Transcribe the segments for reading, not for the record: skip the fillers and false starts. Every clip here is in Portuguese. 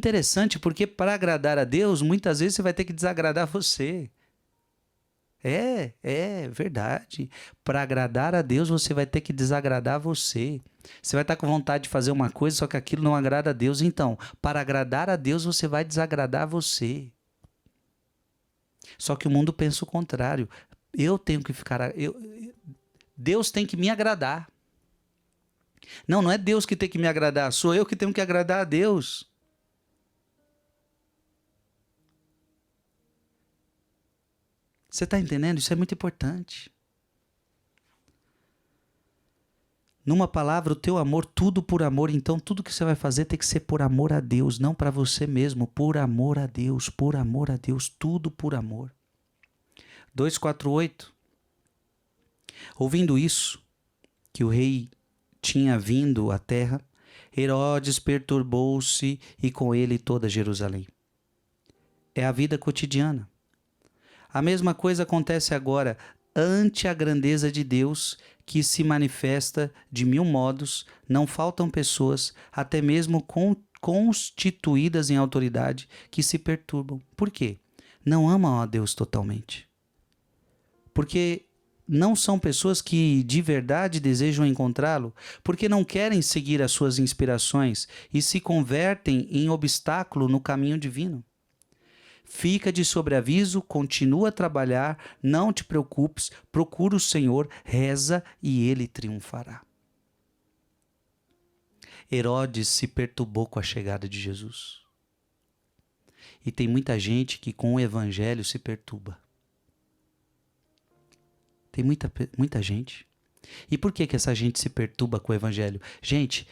interessante, porque para agradar a Deus, muitas vezes você vai ter que desagradar você. É verdade. Para agradar a Deus, você vai ter que desagradar você. Você vai estar com vontade de fazer uma coisa, só que aquilo não agrada a Deus. Então, para agradar a Deus, você vai desagradar você. Só que o mundo pensa o contrário. Eu tenho que ficar... Deus tem que me agradar. Não é Deus que tem que me agradar, sou eu que tenho que agradar a Deus. Você está entendendo? Isso é muito importante. Numa palavra, o teu amor, tudo por amor. Então, tudo que você vai fazer tem que ser por amor a Deus, não para você mesmo. Por amor a Deus, tudo por amor. 2:48. Ouvindo isso, que o rei tinha vindo à terra, Herodes perturbou-se e com ele toda Jerusalém. É a vida cotidiana. A mesma coisa acontece agora ante a grandeza de Deus, que se manifesta de mil modos. Não faltam pessoas, até mesmo constituídas em autoridade, que se perturbam. Por quê? Não amam a Deus totalmente. Porque não são pessoas que de verdade desejam encontrá-lo, porque não querem seguir as suas inspirações e se convertem em obstáculo no caminho divino. Fica de sobreaviso, continua a trabalhar, não te preocupes, procura o Senhor, reza e ele triunfará. Herodes se perturbou com a chegada de Jesus. E tem muita gente que com o evangelho se perturba. Tem muita gente. E por que essa gente se perturba com o evangelho? Gente,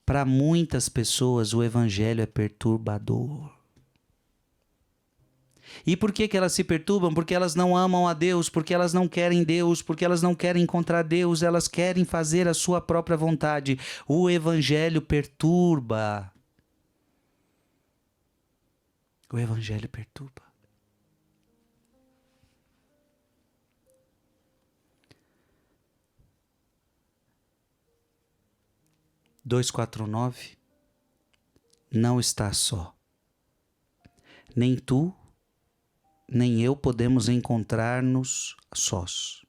para muitas pessoas o evangelho é perturbador. E por que elas se perturbam? Porque elas não amam a Deus, porque elas não querem Deus, porque elas não querem encontrar Deus, elas querem fazer a sua própria vontade. O evangelho perturba. O evangelho perturba. (2:49) 2:49 Não estás só. Nem tu, nem eu podemos encontrar-nos sós.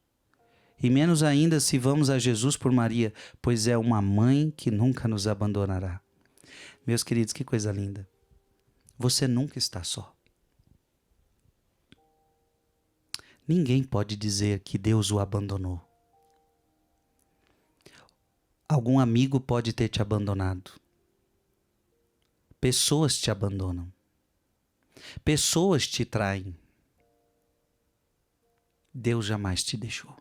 E menos ainda se vamos a Jesus por Maria, pois é uma mãe que nunca nos abandonará. Meus queridos, que coisa linda. Você nunca está só. Ninguém pode dizer que Deus o abandonou. Algum amigo pode ter te abandonado. Pessoas te abandonam. Pessoas te traem. Deus jamais te deixou.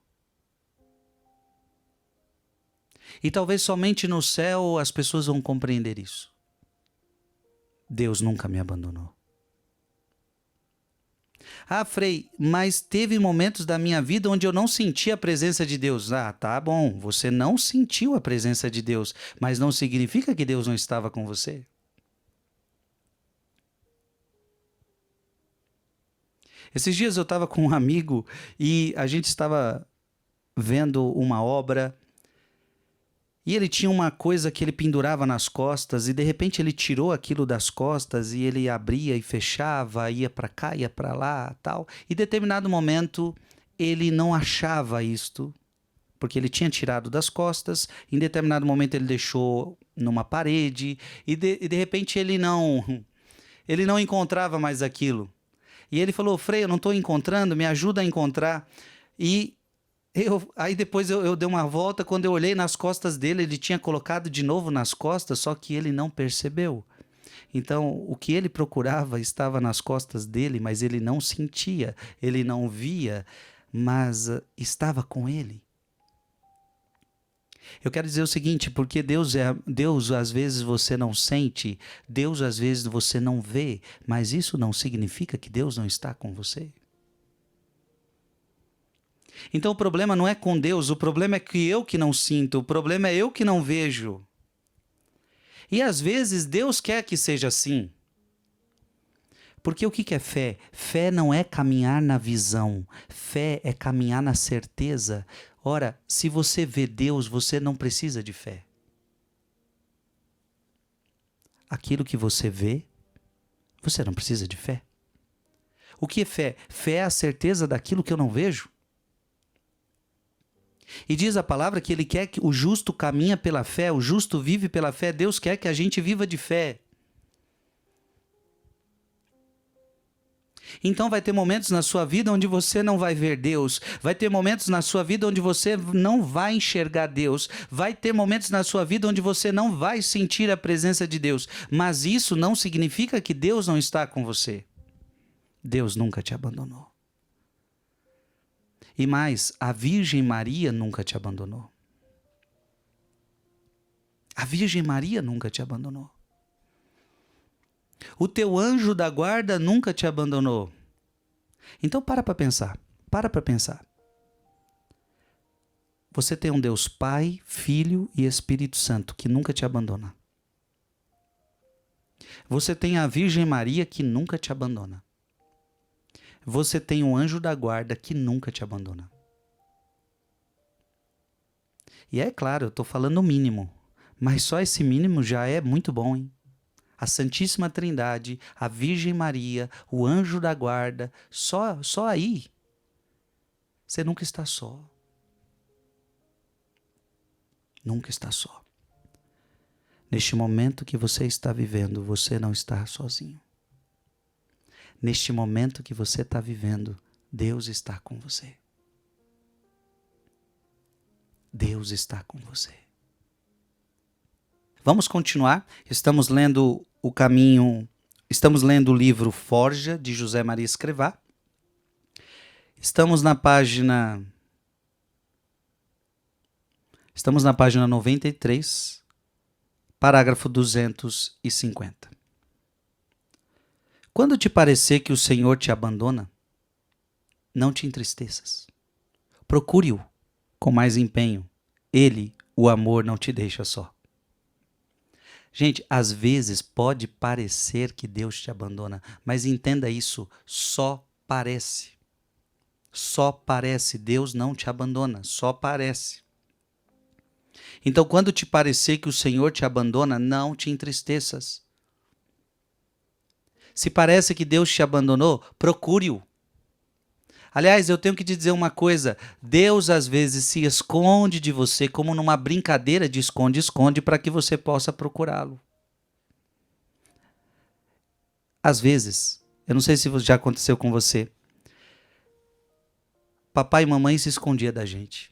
E talvez somente no céu as pessoas vão compreender isso. Deus nunca me abandonou. Ah, Frei, mas teve momentos da minha vida onde eu não senti a presença de Deus. Ah, tá bom, você não sentiu a presença de Deus, mas não significa que Deus não estava com você. Esses dias eu estava com um amigo e a gente estava vendo uma obra e ele tinha uma coisa que ele pendurava nas costas e de repente ele tirou aquilo das costas e ele abria e fechava, ia para cá, ia para lá, tal. E em determinado momento ele não achava isto, porque ele tinha tirado das costas, em determinado momento ele deixou numa parede e de repente ele não encontrava mais aquilo. E ele falou: Frei, eu não estou encontrando, me ajuda a encontrar. E aí depois eu dei uma volta, quando eu olhei nas costas dele, ele tinha colocado de novo nas costas, só que ele não percebeu. Então, o que ele procurava estava nas costas dele, mas ele não sentia, ele não via, mas estava com ele. Eu quero dizer o seguinte, porque Deus às vezes você não sente, Deus às vezes você não vê, mas isso não significa que Deus não está com você. Então o problema não é com Deus, o problema é que eu que não sinto, o problema é eu que não vejo. E às vezes Deus quer que seja assim. Porque o que é fé? Fé não é caminhar na visão, fé é caminhar na certeza. Ora, se você vê Deus, você não precisa de fé. Aquilo que você vê Você não precisa de fé. O que é fé? Fé é a certeza daquilo que eu não vejo. E diz a palavra que ele quer que o justo caminha pela fé, o justo vive pela fé. Deus quer que a gente viva de fé. Então vai ter momentos na sua vida onde você não vai ver Deus. Vai ter momentos na sua vida onde você não vai enxergar Deus. Vai ter momentos na sua vida onde você não vai sentir a presença de Deus. Mas isso não significa que Deus não está com você. Deus nunca te abandonou. E mais, a Virgem Maria nunca te abandonou. A Virgem Maria nunca te abandonou. O teu anjo da guarda nunca te abandonou. Então para pensar. Para pensar. Você tem um Deus Pai, Filho e Espírito Santo que nunca te abandona. Você tem a Virgem Maria que nunca te abandona. Você tem um anjo da guarda que nunca te abandona. E é claro, eu estou falando o mínimo. Mas só esse mínimo já é muito bom, hein? A Santíssima Trindade, a Virgem Maria, o anjo da guarda, só aí você nunca está só. Nunca está só. Neste momento que você está vivendo, você não está sozinho. Neste momento que você está vivendo, Deus está com você. Deus está com você. Vamos continuar. Estamos lendo o livro Forja, de José Maria Escrivá. Estamos na página 93, parágrafo 250. Quando te parecer que o Senhor te abandona, não te entristeças. Procure-o com mais empenho. Ele, o amor, não te deixa só. Gente, às vezes pode parecer que Deus te abandona, mas entenda isso, só parece. Só parece, Deus não te abandona, só parece. Então, quando te parecer que o Senhor te abandona, não te entristeças. Se parece que Deus te abandonou, procure-o. Aliás, eu tenho que te dizer uma coisa, Deus às vezes se esconde de você como numa brincadeira de esconde-esconde para que você possa procurá-lo. Às vezes, eu não sei se já aconteceu com você, papai e mamãe se escondiam da gente.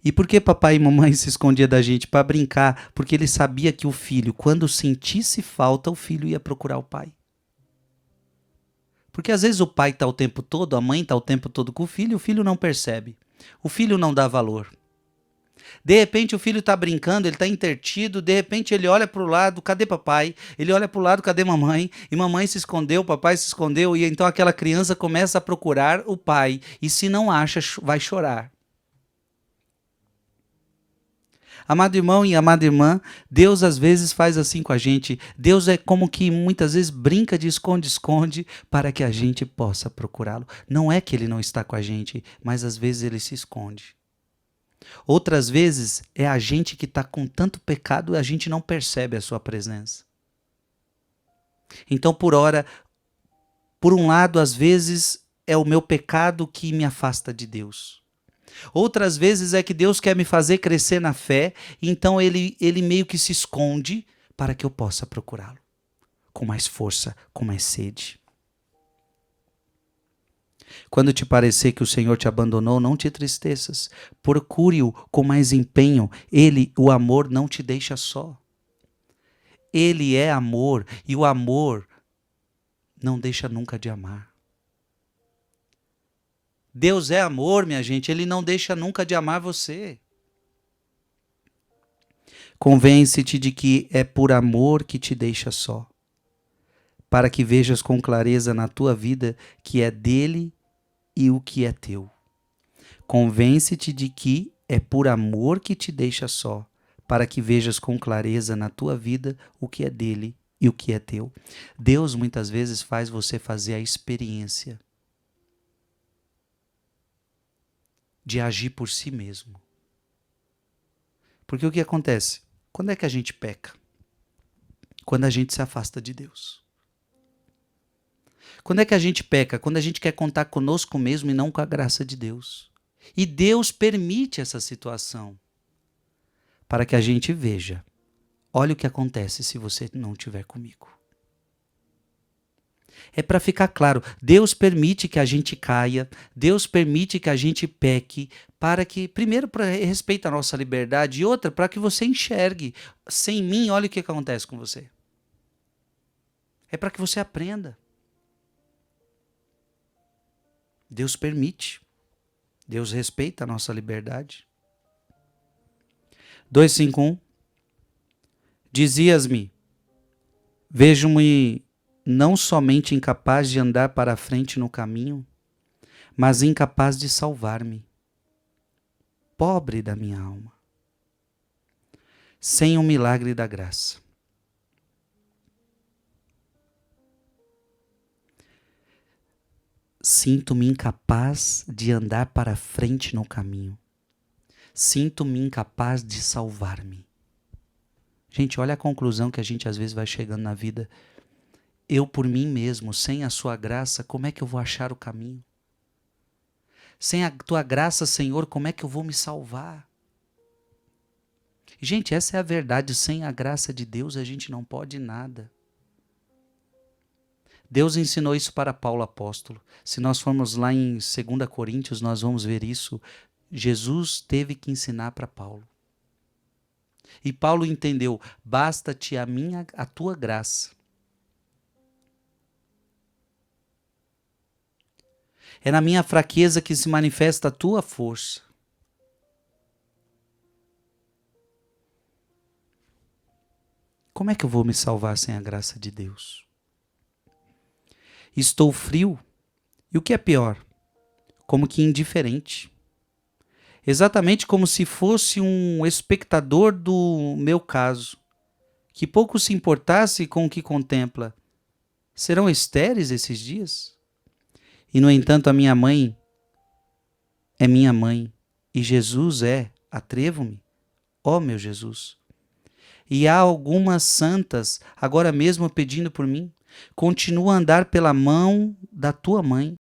E por que papai e mamãe se escondiam da gente? Para brincar, porque ele sabia que o filho, quando sentisse falta, o filho ia procurar o pai. Porque às vezes o pai está o tempo todo, a mãe está o tempo todo com o filho não percebe. O filho não dá valor. De repente o filho está brincando, ele está intertido, de repente ele olha para o lado, cadê papai? Ele olha para o lado, cadê mamãe? E mamãe se escondeu, papai se escondeu, e então aquela criança começa a procurar o pai. E se não acha, vai chorar. Amado irmão e amada irmã, Deus às vezes faz assim com a gente. Deus é como que muitas vezes brinca de esconde-esconde para que a gente possa procurá-lo. Não é que ele não está com a gente, mas às vezes ele se esconde. Outras vezes é a gente que está com tanto pecado e a gente não percebe a sua presença. Então, por um lado, às vezes é o meu pecado que me afasta de Deus. Outras vezes é que Deus quer me fazer crescer na fé, então ele meio que se esconde para que eu possa procurá-lo com mais força, com mais sede. Quando te parecer que o Senhor te abandonou, não te entristeças. Procure-o com mais empenho. Ele, o amor, não te deixa só. Ele é amor e o amor não deixa nunca de amar. Deus é amor, minha gente, ele não deixa nunca de amar você. Convence-te de que é por amor que te deixa só, para que vejas com clareza na tua vida que é dele e o que é teu. Convence-te de que é por amor que te deixa só, para que vejas com clareza na tua vida o que é dele e o que é teu. Deus muitas vezes faz você fazer a experiência de agir por si mesmo. Porque o que acontece? Quando é que a gente peca? Quando a gente se afasta de Deus. Quando é que a gente peca? Quando a gente quer contar conosco mesmo e não com a graça de Deus. E Deus permite essa situação para que a gente veja. Olha o que acontece se você não estiver comigo. É para ficar claro, Deus permite que a gente caia, Deus permite que a gente peque, para que, primeiro, para respeito à nossa liberdade, e outra, para que você enxergue. Sem mim, olha o que acontece com você. É para que você aprenda. Deus permite. Deus respeita a nossa liberdade. 2:5:1 Dizias-me, vejo-me não somente incapaz de andar para a frente no caminho, mas incapaz de salvar-me. Pobre da minha alma. Sem o milagre da graça. Sinto-me incapaz de andar para a frente no caminho. Sinto-me incapaz de salvar-me. Gente, olha a conclusão que a gente às vezes vai chegando na vida. Eu por mim mesmo, sem a sua graça, como é que eu vou achar o caminho? Sem a tua graça, Senhor, como é que eu vou me salvar? Gente, essa é a verdade. Sem a graça de Deus, a gente não pode nada. Deus ensinou isso para Paulo apóstolo. Se nós formos lá em 2 Coríntios, nós vamos ver isso. Jesus teve que ensinar para Paulo. E Paulo entendeu, basta-te a tua graça. É na minha fraqueza que se manifesta a tua força. Como é que eu vou me salvar sem a graça de Deus? Estou frio, e o que é pior, como que indiferente. Exatamente como se fosse um espectador do meu caso, que pouco se importasse com o que contempla. Serão estéreis esses dias? E, no entanto, a minha mãe é minha mãe, e Jesus é, atrevo-me, ó meu Jesus. E há algumas santas, agora mesmo pedindo por mim, continua a andar pela mão da tua mãe,